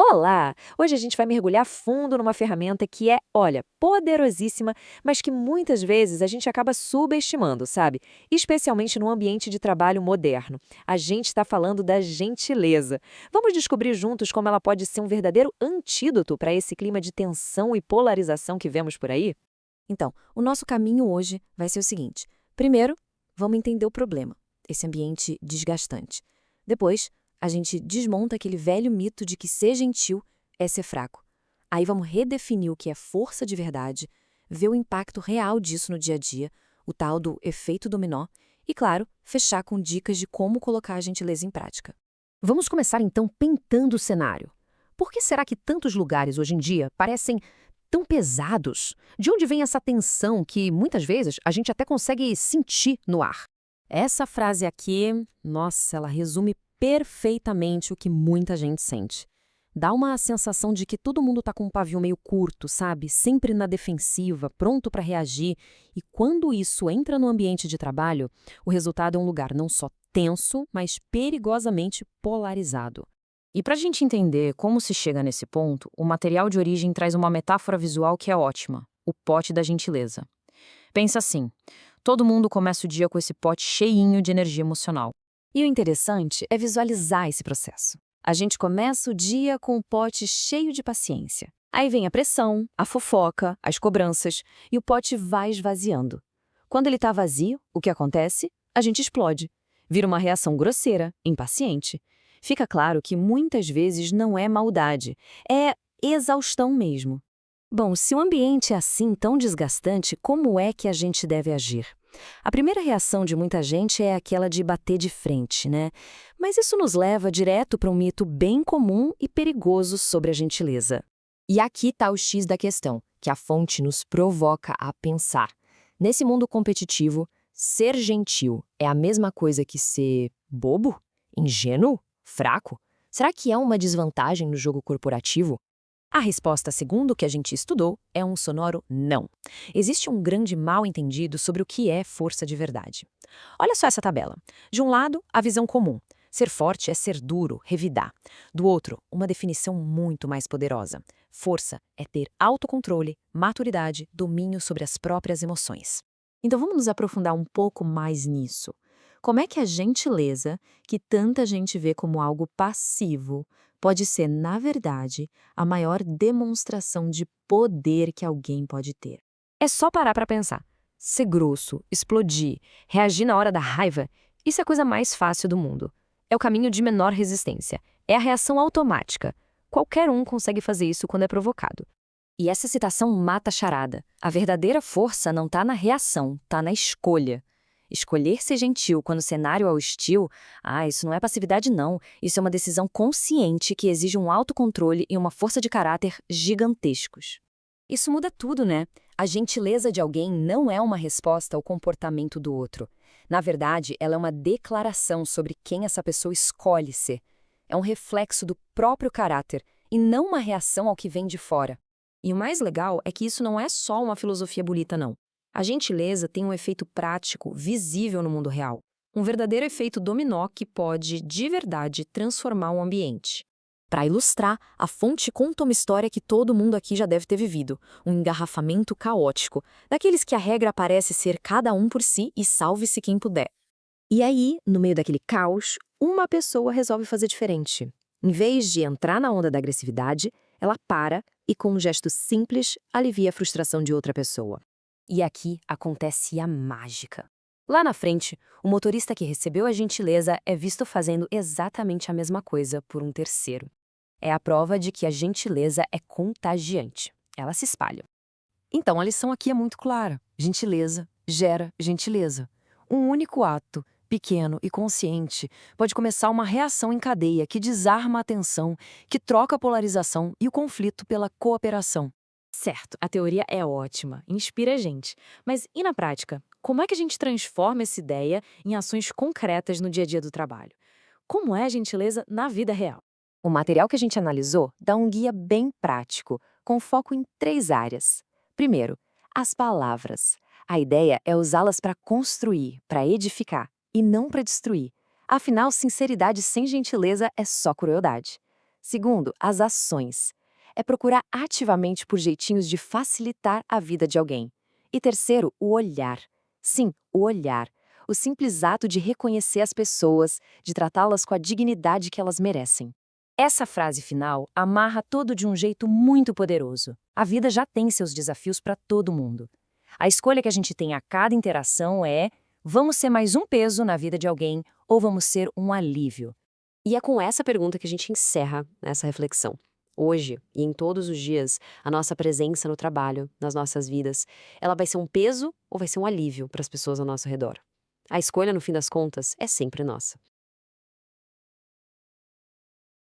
Olá! Hoje a gente vai mergulhar fundo numa ferramenta que é, olha, poderosíssima, mas que muitas vezes a gente acaba subestimando, sabe? Especialmente no ambiente de trabalho moderno. A gente está falando da gentileza. Vamos descobrir juntos como ela pode ser um verdadeiro antídoto para esse clima de tensão e polarização que vemos por aí? Então, o nosso caminho hoje vai ser o seguinte: primeiro, vamos entender o problema, esse ambiente desgastante. Depois, a gente desmonta aquele velho mito de que ser gentil é ser fraco. Aí vamos redefinir o que é força de verdade, ver o impacto real disso no dia a dia, o tal do efeito dominó, e, claro, fechar com dicas de como colocar a gentileza em prática. Vamos começar então pintando o cenário. Por que será que tantos lugares hoje em dia parecem tão pesados? De onde vem essa tensão que muitas vezes a gente até consegue sentir no ar? Essa frase aqui, nossa, ela resume perfeitamente o que muita gente sente. Dá uma sensação de que todo mundo está com um pavio meio curto, sabe? Sempre na defensiva, pronto para reagir. E quando isso entra no ambiente de trabalho, o resultado é um lugar não só tenso, mas perigosamente polarizado. E para a gente entender como se chega nesse ponto, o material de origem traz uma metáfora visual que é ótima: o pote da gentileza. Pensa assim: todo mundo começa o dia com esse pote cheinho de energia emocional. E o interessante é visualizar esse processo. A gente começa o dia com o pote cheio de paciência. Aí vem a pressão, a fofoca, as cobranças, e o pote vai esvaziando. Quando ele está vazio, o que acontece? A gente explode. Vira uma reação grosseira, impaciente. Fica claro que muitas vezes não é maldade, é exaustão mesmo. Bom, se o ambiente é assim tão desgastante, como é que a gente deve agir? A primeira reação de muita gente é aquela de bater de frente, né? Mas isso nos leva direto para um mito bem comum e perigoso sobre a gentileza. E aqui está o X da questão, que a fonte nos provoca a pensar. Nesse mundo competitivo, ser gentil é a mesma coisa que ser bobo? Ingênuo? Fraco? Será que é uma desvantagem no jogo corporativo? A resposta, segundo o que a gente estudou, é um sonoro não. Existe um grande mal-entendido sobre o que é força de verdade. Olha só essa tabela. De um lado, a visão comum. Ser forte é ser duro, revidar. Do outro, uma definição muito mais poderosa. Força é ter autocontrole, maturidade, domínio sobre as próprias emoções. Então vamos nos aprofundar um pouco mais nisso. Como é que a gentileza, que tanta gente vê como algo passivo, pode ser, na verdade, a maior demonstração de poder que alguém pode ter? É só parar para pensar. Ser grosso, explodir, reagir na hora da raiva, isso é a coisa mais fácil do mundo. É o caminho de menor resistência. É a reação automática. Qualquer um consegue fazer isso quando é provocado. E essa citação mata a charada. A verdadeira força não está na reação, está na escolha. Escolher ser gentil quando o cenário é hostil, isso não é passividade não. Isso é uma decisão consciente que exige um autocontrole e uma força de caráter gigantescos. Isso muda tudo, né? A gentileza de alguém não é uma resposta ao comportamento do outro. Na verdade, ela é uma declaração sobre quem essa pessoa escolhe ser. É um reflexo do próprio caráter e não uma reação ao que vem de fora. E o mais legal é que isso não é só uma filosofia bonita, não. A gentileza tem um efeito prático, visível no mundo real. Um verdadeiro efeito dominó que pode, de verdade, transformar um ambiente. Para ilustrar, a fonte conta uma história que todo mundo aqui já deve ter vivido. Um engarrafamento caótico, daqueles que a regra parece ser cada um por si e salve-se quem puder. E aí, no meio daquele caos, uma pessoa resolve fazer diferente. Em vez de entrar na onda da agressividade, ela para e, com um gesto simples, alivia a frustração de outra pessoa. E aqui acontece a mágica. Lá na frente, o motorista que recebeu a gentileza é visto fazendo exatamente a mesma coisa por um terceiro. É a prova de que a gentileza é contagiante. Ela se espalha. Então a lição aqui é muito clara: gentileza gera gentileza. Um único ato, pequeno e consciente, pode começar uma reação em cadeia que desarma a tensão, que troca a polarização e o conflito pela cooperação. Certo, a teoria é ótima, inspira a gente. Mas e na prática? Como é que a gente transforma essa ideia em ações concretas no dia a dia do trabalho? Como é a gentileza na vida real? O material que a gente analisou dá um guia bem prático, com foco em 3 áreas. Primeiro, as palavras. A ideia é usá-las para construir, para edificar, e não para destruir. Afinal, sinceridade sem gentileza é só crueldade. Segundo, as ações. É procurar ativamente por jeitinhos de facilitar a vida de alguém. E terceiro, o olhar. Sim, o olhar. O simples ato de reconhecer as pessoas, de tratá-las com a dignidade que elas merecem. Essa frase final amarra tudo de um jeito muito poderoso. A vida já tem seus desafios para todo mundo. A escolha que a gente tem a cada interação é: vamos ser mais um peso na vida de alguém ou vamos ser um alívio? E é com essa pergunta que a gente encerra essa reflexão. Hoje e em todos os dias, a nossa presença no trabalho, nas nossas vidas, ela vai ser um peso ou vai ser um alívio para as pessoas ao nosso redor? A escolha, no fim das contas, é sempre nossa.